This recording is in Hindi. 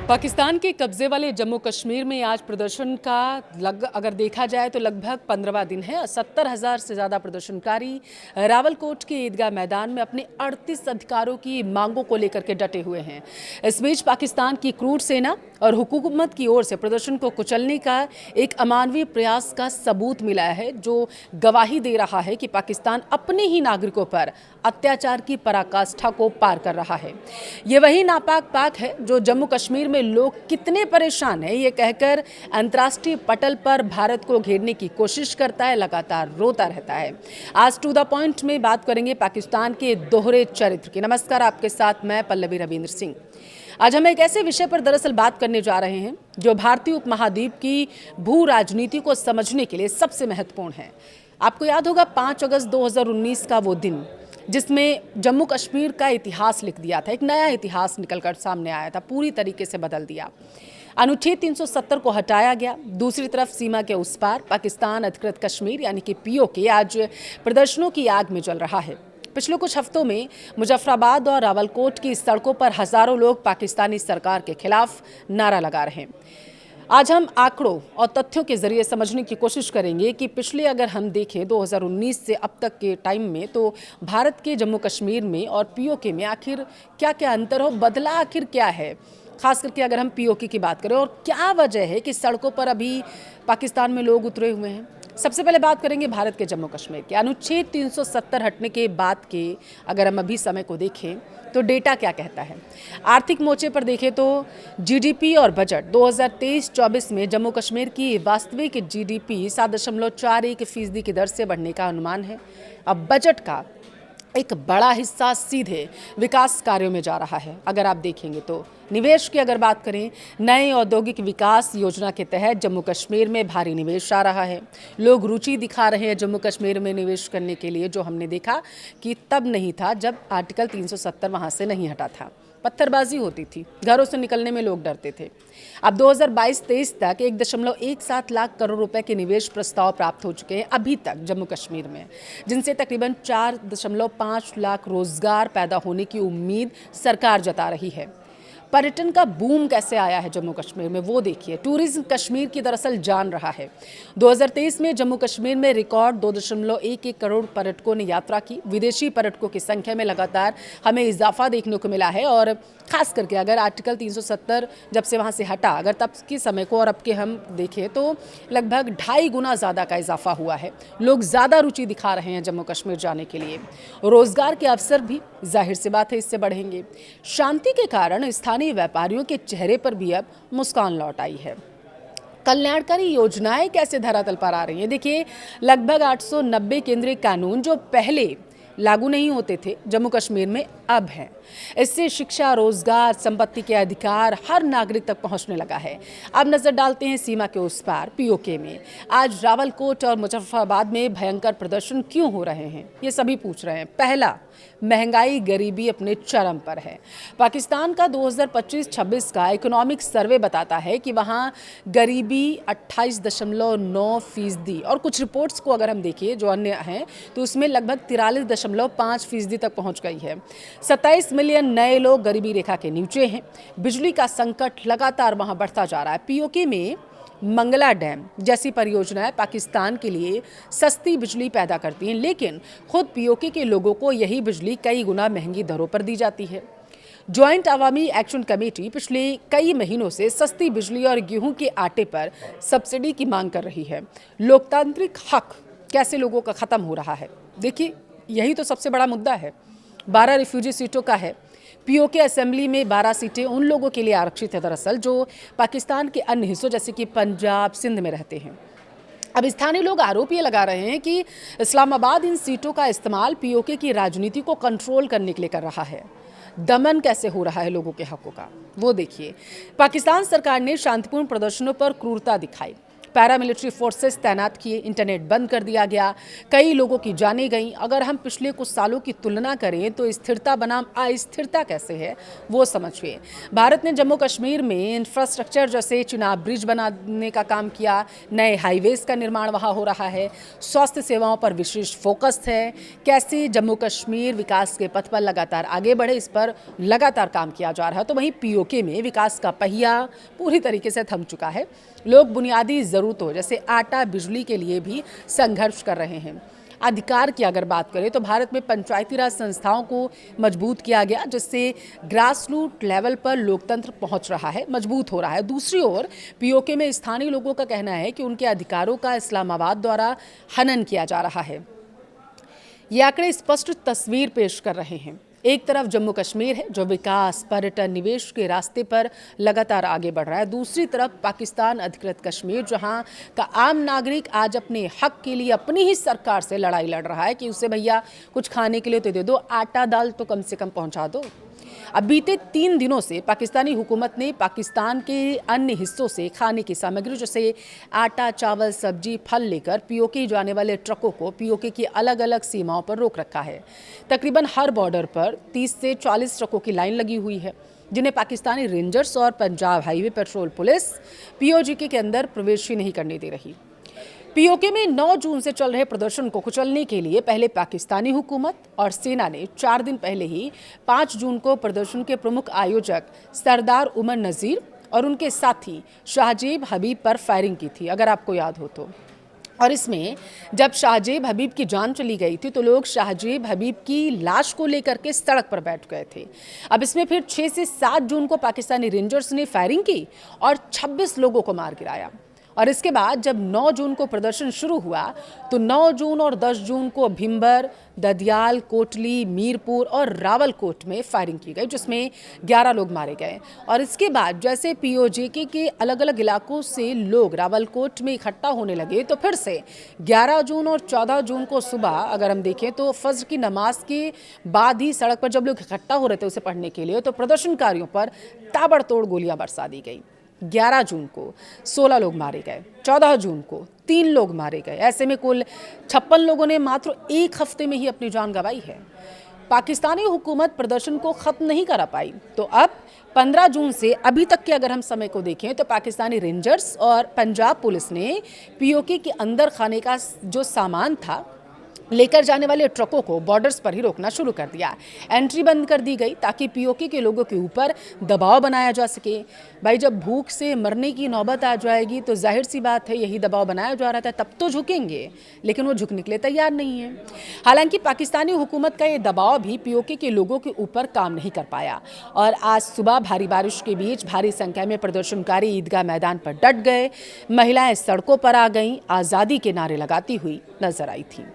पाकिस्तान के कब्जे वाले जम्मू कश्मीर में आज प्रदर्शन का अगर देखा जाए तो लगभग 15वां दिन है। 70,000 से ज़्यादा प्रदर्शनकारी रावलकोट के ईदगाह मैदान में अपने 38 अधिकारों की मांगों को लेकर के डटे हुए हैं। इस बीच पाकिस्तान की क्रूर सेना और हुकूमत की ओर से प्रदर्शन को कुचलने का एक अमानवीय प्रयास का सबूत मिला है, जो गवाही दे रहा है कि पाकिस्तान अपने ही नागरिकों पर अत्याचार की पराकाष्ठा को पार कर रहा है। ये वही नापाक पाक है जो जम्मू कश्मीर में लोग कितने परेशान हैं ये कहकर अंतर्राष्ट्रीय पटल पर भारत को घेरने की कोशिश करता है, लगातार रोता रहता है। आज टू द पॉइंट में बात करेंगे पाकिस्तान के दोहरे चरित्र की। नमस्कार, आपके साथ मैं पल्लवी रविंद्र सिंह। आज हम एक ऐसे विषय पर दरअसल बात करने जा रहे हैं जो भारतीय उपमहाद्वीप की भू राजनीति को समझने के लिए सबसे महत्वपूर्ण है। आपको याद होगा 5 अगस्त 2019 का वो दिन जिसमें जम्मू कश्मीर का इतिहास लिख दिया था। एक नया इतिहास निकलकर सामने आया था, पूरी तरीके से बदल दिया। अनुच्छेद 370 को हटाया गया। दूसरी तरफ सीमा के उस पार पाकिस्तान अधिकृत कश्मीर यानी कि पीओके आज प्रदर्शनों की आग में जल रहा है। पिछले कुछ हफ्तों में मुजफ्फराबाद और रावलकोट की सड़कों पर हजारों लोग पाकिस्तानी सरकार के खिलाफ नारा लगा रहे हैं। आज हम आंकड़ों और तथ्यों के जरिए समझने की कोशिश करेंगे कि पिछले अगर हम देखें 2019 से अब तक के टाइम में तो भारत के जम्मू कश्मीर में और पीओके में आखिर क्या क्या अंतर हो, बदला आखिर क्या है, खास करके अगर हम पीओके की बात करें, और क्या वजह है कि सड़कों पर अभी पाकिस्तान में लोग उतरे हुए हैं। सबसे पहले बात करेंगे भारत के जम्मू कश्मीर के। अनुच्छेद 370 हटने के बाद के अगर हम अभी समय को देखें तो डेटा क्या कहता है। आर्थिक मोर्चे पर देखें तो जीडीपी और बजट 2023-24 में जम्मू कश्मीर की वास्तविक जीडीपी 7.41% की दर से बढ़ने का अनुमान है। अब बजट का एक बड़ा हिस्सा सीधे विकास कार्यों में जा रहा है। अगर आप देखेंगे तो निवेश की अगर बात करें, नए औद्योगिक विकास योजना के तहत जम्मू कश्मीर में भारी निवेश आ रहा है। लोग रुचि दिखा रहे हैं जम्मू कश्मीर में निवेश करने के लिए, जो हमने देखा कि तब नहीं था जब आर्टिकल 370 वहाँ से नहीं हटा था। पत्थरबाजी होती थी, घरों से निकलने में लोग डरते थे। अब 2022-23 तक 1.17 लाख करोड़ रुपए के निवेश प्रस्ताव प्राप्त हो चुके हैं अभी तक जम्मू कश्मीर में, जिनसे तकरीबन 4.5 लाख रोजगार पैदा होने की उम्मीद सरकार जता रही है। पर्यटन का बूम कैसे आया है जम्मू कश्मीर में वो देखिए। टूरिज्म कश्मीर की दरअसल जान रहा है। 2023 में जम्मू कश्मीर में रिकॉर्ड 2.11 करोड़ पर्यटकों ने यात्रा की। विदेशी पर्यटकों की संख्या में लगातार हमें इजाफा देखने को मिला है, और खास करके अगर आर्टिकल 370 जब से वहाँ से हटा, अगर तब के समय को और अब के हम देखें तो लगभग 2.5 गुना ज़्यादा का इजाफा हुआ है। लोग ज़्यादा रुचि दिखा रहे हैं जम्मू कश्मीर जाने के लिए। रोजगार के अवसर भी जाहिर सी बात है इससे बढ़ेंगे। शांति के कारण स्थानीय व्यापारियों के चेहरे पर भी अब मुस्कान लौट आई है। कल्याणकारी योजनाएं कैसे धरातल पर आ रही हैं देखिए। लगभग 890 केंद्रीय कानून जो पहले लागू नहीं होते थे जम्मू कश्मीर में अब हैं। इससे शिक्षा, रोजगार, संपत्ति के अधिकार हर नागरिक तक पहुंचने लगा है। अब नजर डालते हैं सीमा के उस पार पीओके में। आज रावलकोट और मुजफ्फराबाद में भयंकर प्रदर्शन क्यों हो रहे हैं, ये सभी पूछ रहे हैं। पहला, महंगाई, गरीबी अपने चरम पर है। पाकिस्तान का 2025-26 का इकोनॉमिक सर्वे बताता है कि वहाँ गरीबी 28.9% और कुछ रिपोर्ट्स को अगर हम देखिए जो अन्य हैं तो उसमें लगभग 43.5% तक पहुँच गई है। 27 मिलियन नए लोग गरीबी रेखा के नीचे हैं। बिजली का संकट लगातार वहाँ बढ़ता जा रहा है। पीओके में मंगला डैम जैसी परियोजनाएं पाकिस्तान के लिए सस्ती बिजली पैदा करती हैं, लेकिन खुद पीओके के लोगों को यही बिजली कई गुना महंगी दरों पर दी जाती है। ज्वाइंट अवामी एक्शन कमेटी पिछले कई महीनों से सस्ती बिजली और गेहूं के आटे पर सब्सिडी की मांग कर रही है। लोकतांत्रिक हक कैसे लोगों का खत्म हो रहा है, देखिए यही तो सबसे बड़ा मुद्दा है। 12 रिफ्यूजी सीटों का है। पीओके असेंबली में 12 सीटें उन लोगों के लिए आरक्षित है दरअसल जो पाकिस्तान के अन्य हिस्सों जैसे कि पंजाब, सिंध में रहते हैं। अब स्थानीय लोग आरोप ये लगा रहे हैं कि इस्लामाबाद इन सीटों का इस्तेमाल पीओके की राजनीति को कंट्रोल करने के लिए कर रहा है। दमन कैसे हो रहा है लोगों के हकों का वो देखिए। पाकिस्तान सरकार ने शांतिपूर्ण प्रदर्शनों पर क्रूरता दिखाई। पैरामिलिट्री फोर्सेस तैनात किए, इंटरनेट बंद कर दिया गया, कई लोगों की जानें गईं। अगर हम पिछले कुछ सालों की तुलना करें तो स्थिरता बनाम अस्थिरता कैसे है वो समझिए। भारत ने जम्मू कश्मीर में इंफ्रास्ट्रक्चर जैसे चुनाव ब्रिज बनाने का काम किया, नए हाईवेज का निर्माण वहाँ हो रहा है, स्वास्थ्य सेवाओं पर विशेष फोकस है, कैसे जम्मू कश्मीर विकास के पथ पर लगातार आगे बढ़े इस पर लगातार काम किया जा रहा है। तो वहीं पीओके में विकास का पहिया पूरी तरीके से थम चुका है। लोग बुनियादी ज़रूरतों जैसे आटा, बिजली के लिए भी संघर्ष कर रहे हैं। अधिकार की अगर बात करें तो भारत में पंचायती राज संस्थाओं को मजबूत किया गया, जिससे ग्रास रूट लेवल पर लोकतंत्र पहुंच रहा है, मजबूत हो रहा है। दूसरी ओर पीओके में स्थानीय लोगों का कहना है कि उनके अधिकारों का इस्लामाबाद द्वारा हनन किया जा रहा है। ये आंकड़े स्पष्ट तस्वीर पेश कर रहे हैं। एक तरफ जम्मू कश्मीर है जो विकास, पर्यटन, निवेश के रास्ते पर लगातार आगे बढ़ रहा है। दूसरी तरफ पाकिस्तान अधिकृत कश्मीर, जहां का आम नागरिक आज अपने हक के लिए अपनी ही सरकार से लड़ाई लड़ रहा है कि उसे भैया कुछ खाने के लिए तो दे दो, आटा दाल तो कम से कम पहुंचा दो। अब बीते 3 दिनों से पाकिस्तानी हुकूमत ने पाकिस्तान के अन्य हिस्सों से खाने की सामग्री जैसे आटा, चावल, सब्जी, फल लेकर पीओके जाने वाले ट्रकों को पीओके की अलग अलग सीमाओं पर रोक रखा है। तकरीबन हर बॉर्डर पर 30 से 40 ट्रकों की लाइन लगी हुई है, जिन्हें पाकिस्तानी रेंजर्स और Punjab highway petrol police PoK के अंदर प्रवेश ही नहीं करने दे रही। पीओके में 9 जून से चल रहे प्रदर्शन को कुचलने के लिए पहले पाकिस्तानी हुकूमत और सेना ने 4 दिन पहले ही 5 जून को प्रदर्शन के प्रमुख आयोजक सरदार उमर नज़ीर और उनके साथी शाहजेब हबीब पर फायरिंग की थी, अगर आपको याद हो तो। और इसमें जब शाहजेब हबीब की जान चली गई थी तो लोग शाहजेब हबीब की लाश को लेकर के सड़क पर बैठ गए थे। अब इसमें फिर 6 से 7 जून को पाकिस्तानी रेंजर्स ने फायरिंग की और 26 लोगों को मार गिराया। और इसके बाद जब 9 जून को प्रदर्शन शुरू हुआ तो 9 जून और 10 जून को भिंबर, ददियाल, कोटली, मीरपुर और रावलकोट में फायरिंग की गई, जिसमें 11 लोग मारे गए। और इसके बाद जैसे पीओके के अलग अलग इलाकों से लोग रावलकोट में इकट्ठा होने लगे तो फिर से 11 जून और 14 जून को सुबह अगर हम देखें तो फज्र की नमाज के बाद ही सड़क पर जब लोग इकट्ठा हो रहे थे उसे पढ़ने के लिए, तो प्रदर्शनकारियों पर ताबड़तोड़ गोलियां बरसा दी गई। 11 जून को 16 लोग मारे गए, 14 जून को 3 लोग मारे गए। ऐसे में कुल 56 लोगों ने मात्र एक हफ्ते में ही अपनी जान गंवाई है। पाकिस्तानी हुकूमत प्रदर्शन को खत्म नहीं करा पाई, तो अब 15 जून से अभी तक के अगर हम समय को देखें तो पाकिस्तानी रेंजर्स और पंजाब पुलिस ने पीओके के अंदर खाने का जो सामान था लेकर जाने वाले ट्रकों को बॉर्डर्स पर ही रोकना शुरू कर दिया। एंट्री बंद कर दी गई ताकि पीओके के लोगों के ऊपर दबाव बनाया जा सके। भाई जब भूख से मरने की नौबत आ जाएगी तो जाहिर सी बात है यही दबाव बनाया जा रहा था, तब तो झुकेंगे, लेकिन वो झुकने के लिए तैयार नहीं है। हालांकि पाकिस्तानी हुकूमत का ये दबाव भी पीओके के लोगों के ऊपर काम नहीं कर पाया और आज सुबह भारी बारिश के बीच भारी संख्या में प्रदर्शनकारी ईदगाह मैदान पर डट गए। महिलाएं सड़कों पर आ गईं, आज़ादी के नारे लगाती हुई नजर आई थी।